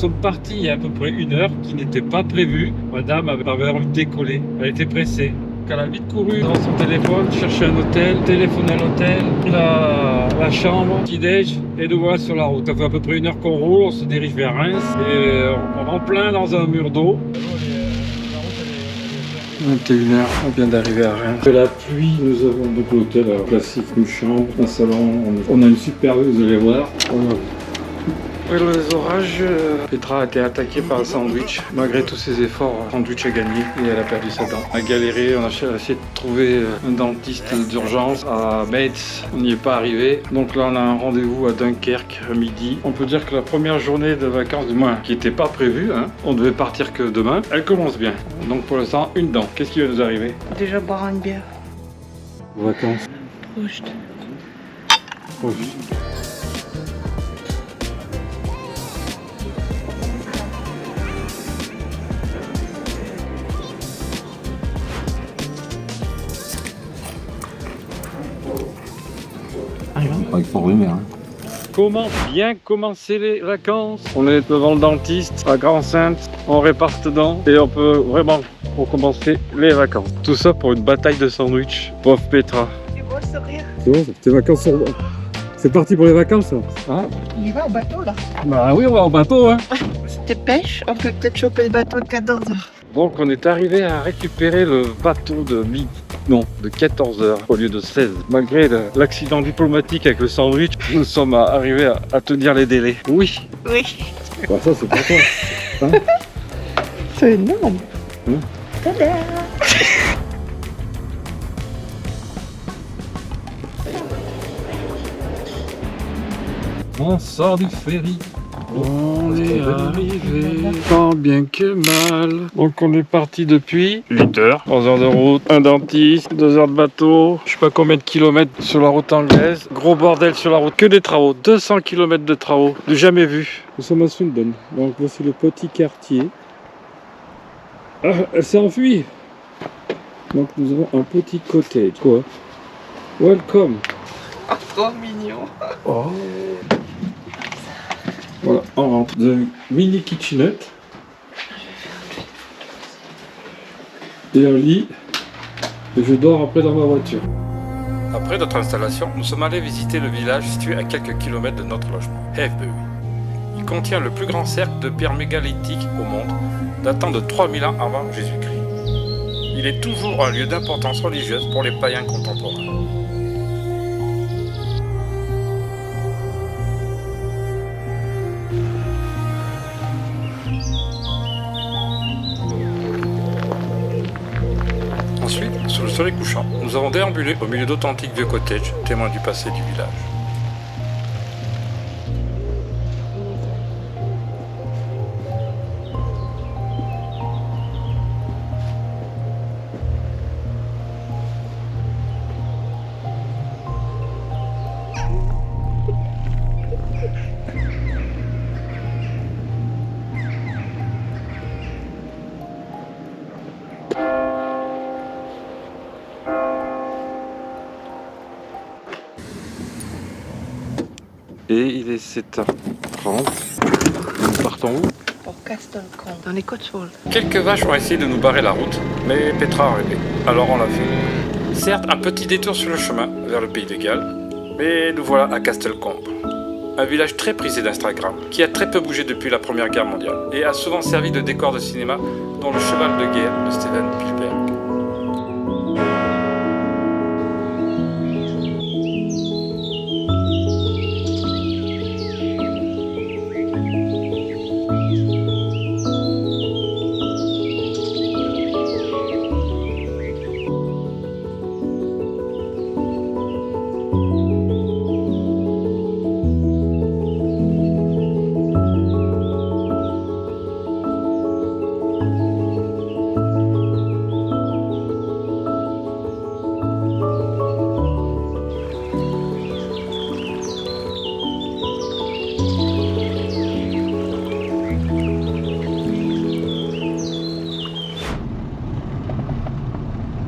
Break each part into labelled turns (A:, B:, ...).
A: sommes partis il y a à peu près 1 heure qui n'était pas prévue. Madame avait envie de décoller, elle était pressée. Elle a vite couru dans son téléphone, chercher un hôtel, téléphoner à l'hôtel, la chambre, petit-déj, et nous voilà sur la route. Ça fait à peu près 1 heure qu'on roule, on se dirige vers Reims, et on rentre plein dans un mur d'eau. 21 h, on vient d'arriver à Reims. La pluie, nous avons donc l'hôtel classique, une chambre, un salon, on a une super vue, vous allez voir. Après les orages, Petra a été attaquée par un sandwich. Malgré tous ses efforts, le sandwich a gagné et elle a perdu sa dent. On a galéré, on a essayé de trouver un dentiste d'urgence à Metz. On n'y est pas arrivé. Donc là, on a un rendez-vous à Dunkerque à midi. On peut dire que la première journée de vacances, du moins, qui n'était pas prévue, hein, on devait partir que demain, elle commence bien. Donc pour l'instant, une dent. Qu'est-ce qui va nous arriver?
B: Déjà boire une bière.
A: Vacances.
B: Proust.
C: Il faut rhumer. Hein.
A: Comment bien commencer les vacances? On est devant le dentiste à Grand-Sainte, on répare cette dent et on peut vraiment recommencer les vacances. Tout ça pour une bataille de sandwich. Pauvre Petra.
B: Tu vois le sourire?
A: C'est bon, tes vacances sont... C'est parti pour les vacances, hein?
B: On y va au bateau là.
A: Bah oui, on va au bateau, hein.
B: C'était pêche, on peut peut-être choper le bateau de 14h.
A: Donc on est arrivé à récupérer le bateau de 14 h au lieu de 16. Malgré l'accident diplomatique avec le sandwich, nous sommes arrivés à tenir les délais. Oui.
B: Oui.
A: Bah ça c'est pour toi. Hein?
B: C'est énorme. Tada!
A: On sort du ferry. On est arrivé, tant bien que mal. Donc on est parti depuis 8 heures, 3 heures de route, un dentiste, 2 heures de bateau, je sais pas combien de kilomètres sur la route anglaise. Gros bordel sur la route, que des travaux, 200 km de travaux, de jamais vu. Nous sommes à Swindon, donc voici le petit quartier. Ah, elle s'est enfuie. Donc nous avons un petit cottage. Quoi? Welcome.
B: Oh, trop mignon.
A: Oh. Voilà, on rentre dans une mini kitchenette et un lit et je dors après dans ma voiture. Après notre installation, nous sommes allés visiter le village situé à quelques kilomètres de notre logement, Avebury. Il contient le plus grand cercle de pierre mégalithique au monde, datant de 3000 ans avant Jésus-Christ. Il est toujours un lieu d'importance religieuse pour les païens contemporains. Ensuite, sous le soleil couchant, nous avons déambulé au milieu d'authentiques vieux cottages, témoins du passé du village. Et il est 7h30. Nous partons où?
B: Pour Castlecombe, dans les Cotswolds.
A: Quelques vaches ont essayé de nous barrer la route, mais Petra a rêvé. Alors on l'a fait. Certes, un petit détour sur le chemin vers le pays de Galles, mais nous voilà à Castlecombe. Un village très prisé d'Instagram, qui a très peu bougé depuis la Première Guerre mondiale, et a souvent servi de décor de cinéma, dont Le Cheval de guerre de Steven Spielberg.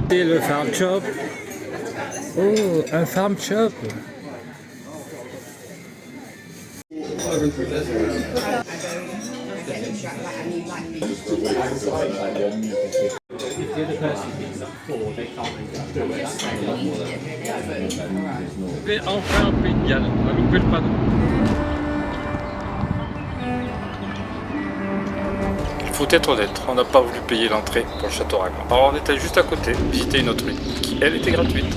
D: C'est le farm shop. Oh, un farm shop.
A: Et enfin un Pays de Galles, on a loupé le panneau. Il faut être honnête, on n'a pas voulu payer l'entrée pour le château Raglan. Alors on était juste à côté, visiter une autre rue, qui elle était gratuite.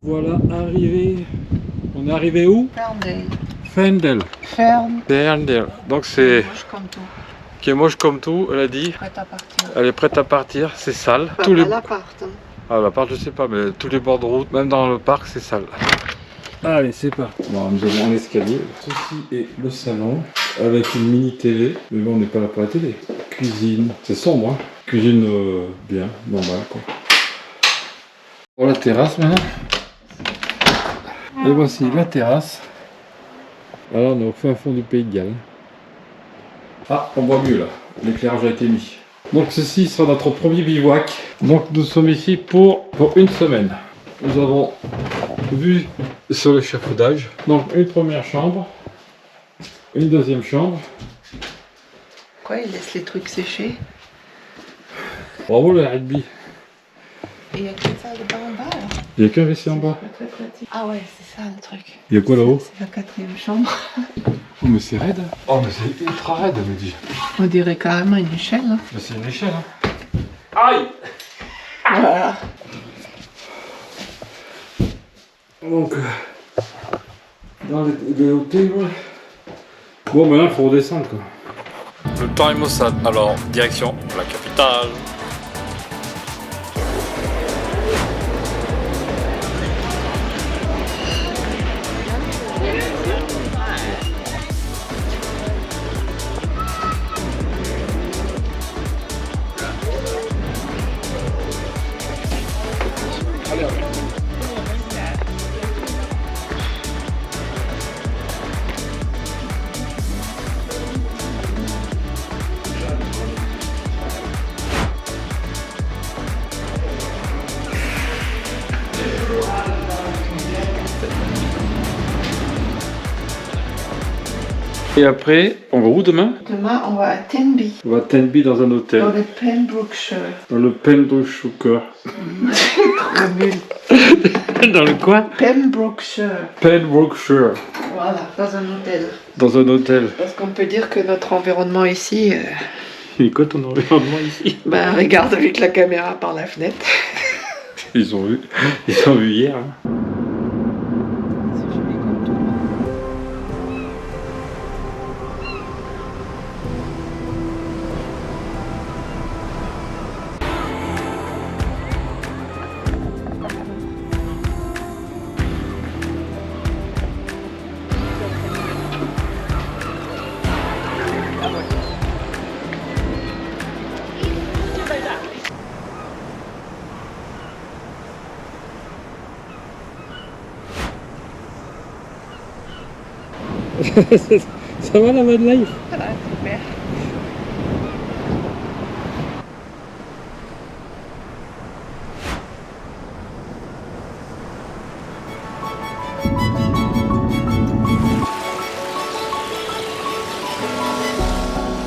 A: Voilà, arrivé. On est arrivé où?
B: Ferndale.
A: Fendel.
B: Ferme.
A: Fendel. Donc c'est
B: Moche comme tout.
A: qui est moche comme tout, elle a dit.
B: Prête à partir.
A: Elle est prête à partir, c'est sale.
B: Enfin,
A: Tous les...
B: pas l'appart. Hein.
A: Ah, l'appart, je sais pas, mais tous les bords de route, même dans le parc, c'est sale. Allez, c'est parti. Bon, nous avons un escalier. Ceci est le salon avec une mini télé. Mais bon, on n'est pas là pour la télé. Cuisine. C'est sombre, hein. Cuisine bien, normale, quoi. Pour la terrasse maintenant. Et voici la terrasse. Alors on est au fin fond du Pays de Galles. Ah, on voit mieux là. L'éclairage a été mis. Donc ceci sera notre premier bivouac. Donc nous sommes ici pour une semaine. Nous avons vu sur l'échafaudage. Donc une première chambre. Une deuxième chambre.
B: Quoi, il laisse les trucs sécher?
A: Bravo le rugby.
B: Et il y a qu'une salle de bain en bas alors?
A: Il n'y a qu'un WC en bas.
B: Très pratique. Ah ouais, c'est ça le truc.
A: Il y a quoi là-haut?
B: C'est la quatrième chambre.
A: Oh mais c'est raide. Oh mais c'est ultra raide, elle me dit.
B: On dirait carrément une échelle. Hein.
A: Mais c'est une échelle. Hein. Aïe.
B: Voilà.
A: Donc, dans les hôtels, ouais. Bon, maintenant il faut redescendre quoi. Le temps est maussade, alors direction la capitale. Et après, on va où demain?
B: Demain, on va à Tenby,
A: On va à Tenby dans un hôtel.
B: dans le Pembrokeshire.
A: Dans le Pembrokeshire.
B: Trop nul.
A: Dans le quoi?
B: Pembrokeshire.
A: Pembrokeshire.
B: Voilà, dans un hôtel.
A: Dans un hôtel.
B: Parce qu'on peut dire que notre environnement ici,
A: Et quoi ton environnement ici?
B: ben regarde avec la caméra par la fenêtre.
A: Ils ont vu hier. Hein. Ça va la van life?
B: Voilà, super.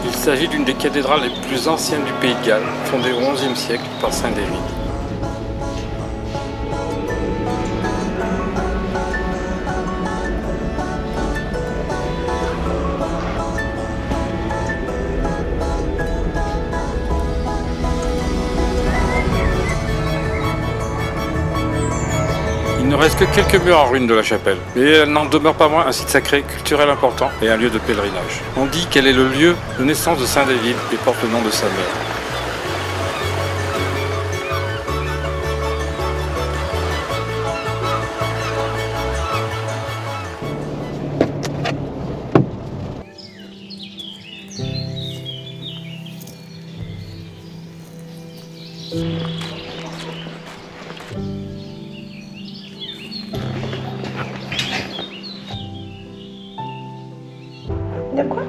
A: Il s'agit d'une des cathédrales les plus anciennes du Pays de Galles, fondée au XIe siècle par Saint David. Il ne reste que quelques murs en ruine de la chapelle, mais elle n'en demeure pas moins un site sacré, culturel important et un lieu de pèlerinage. On dit qu'elle est le lieu de naissance de Saint David et porte le nom de sa mère.
B: De quoi?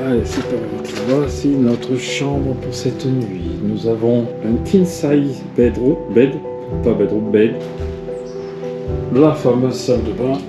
A: Allez, c'est parti. Voici notre chambre pour cette nuit. Nous avons un king size bed, la fameuse salle de bain.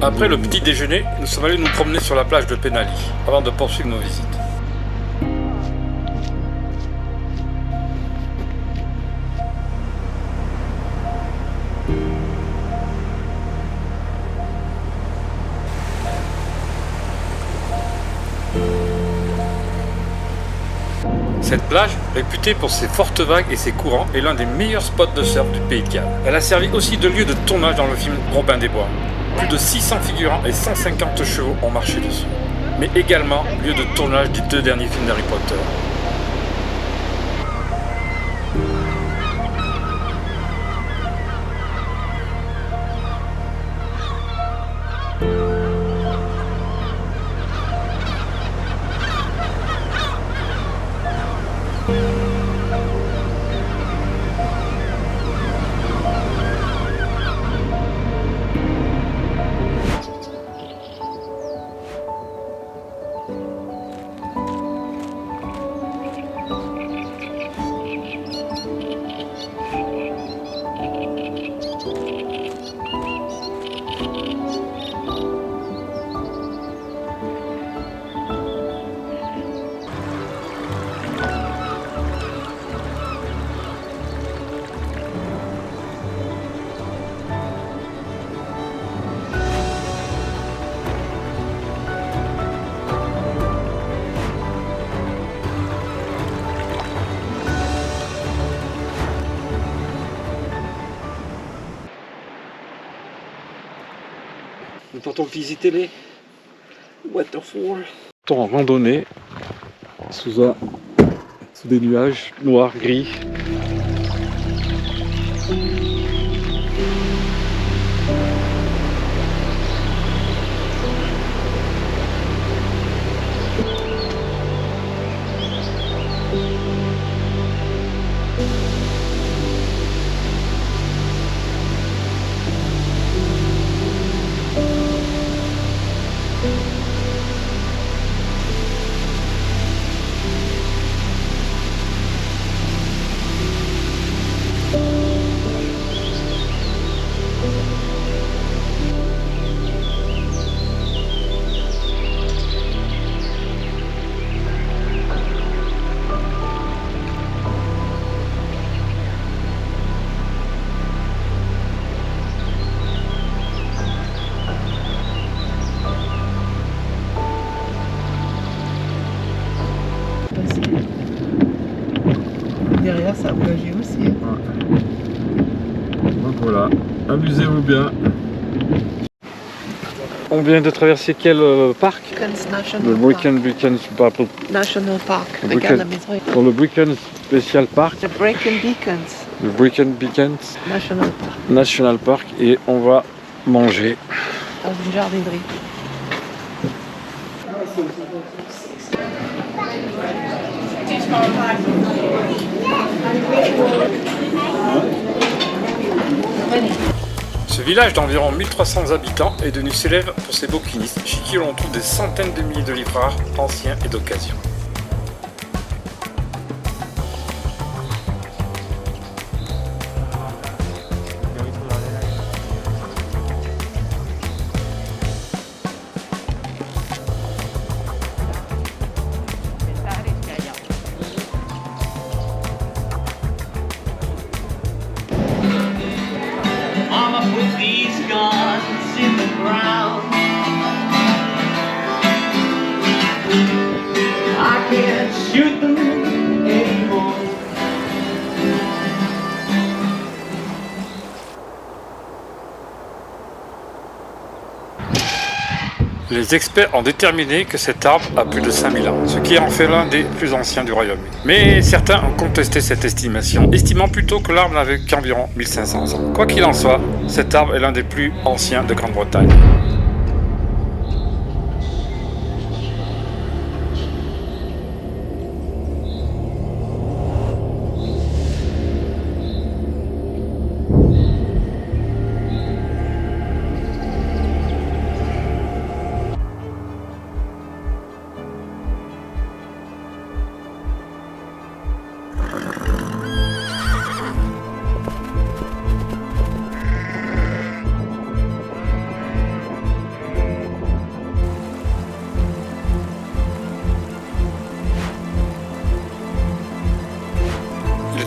C: Après le petit déjeuner, nous sommes allés nous promener sur la plage de Penally avant de poursuivre nos visites. Cette plage, réputée pour ses fortes vagues et ses courants, est l'un des meilleurs spots de surf du Pays de Galles. Elle a servi aussi de lieu de tournage dans le film Robin des Bois. Plus de 600 figurants et 150 chevaux ont marché dessus. Mais également lieu de tournage des 2 derniers films d'Harry Potter.
A: Nous partons visiter les waterfalls. En randonnée sous des nuages noirs, gris.
B: Derrière, ça a bougé aussi.
A: Donc voilà, amusez-vous bien. On vient de traverser quel parc?
B: Beacons National
A: Le
B: Park.
A: Brecon
B: National Park.
A: Le
B: Regarde
A: Brecon.
B: la maison.
A: Dans le Brecon Special Park,
B: The Brecon Beacons
A: le Brecon Beacons
B: National Park.
A: National Park, et on va manger.
B: Dans une jardinerie.
C: Ce village d'environ 1300 habitants est devenu célèbre pour ses bouquinistes, chez qui l'on trouve des centaines de milliers de livres rares, anciens et d'occasion.
E: Mama put these guns in the ground. I can't shoot them anymore.
C: Les experts ont déterminé que cet arbre a plus de 5000 ans, ce qui en fait l'un des plus anciens du Royaume-Uni. Mais certains ont contesté cette estimation, estimant plutôt que l'arbre n'avait qu'environ 1500 ans. Quoi qu'il en soit, cet arbre est l'un des plus anciens de Grande-Bretagne.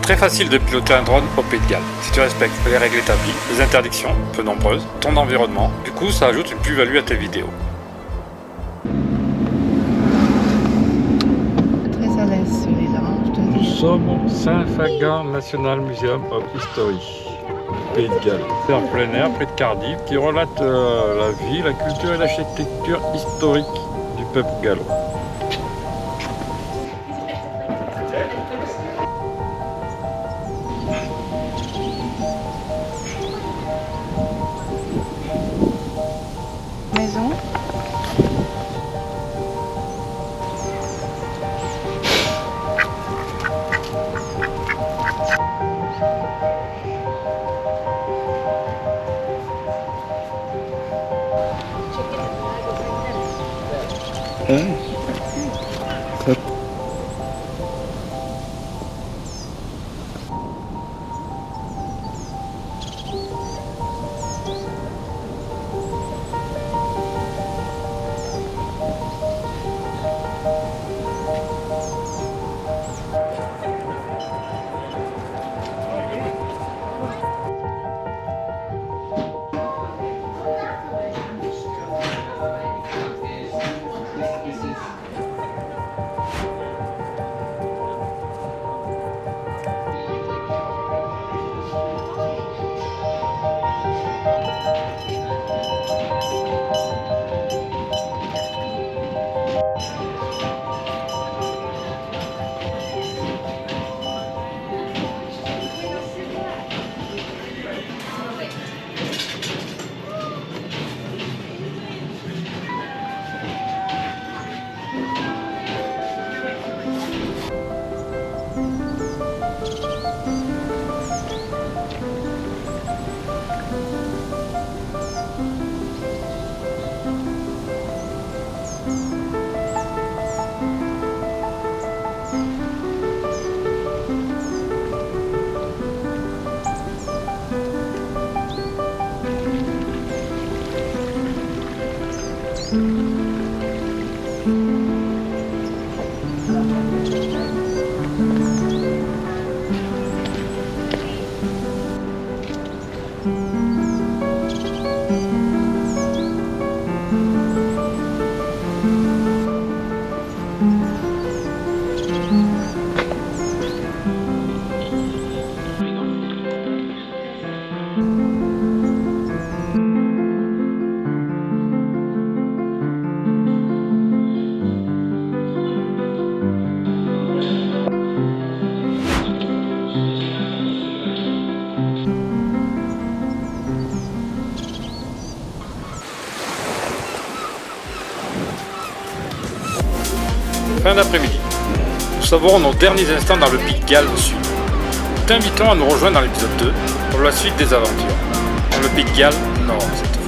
C: très facile de piloter un drone au Pays de Galles, si tu respectes les règles établies, les interdictions, peu nombreuses, ton environnement. Du coup, ça ajoute une plus-value à tes vidéos.
B: Très à l'aise celui-là, je te
A: Nous
B: dis.
A: sommes au Saint-Fagan National Museum of History, Pays de Galles. C'est en plein air, près de Cardiff, qui relate la vie, la culture et l'architecture historique du peuple gallois.
B: Maison.
C: Fin d'après-midi. Nous savourons nos derniers instants dans le Pays de Galles au sud. Nous t'invitons à nous rejoindre dans l'épisode 2 pour la suite des aventures. Dans le Pays de Galles nord cette fois.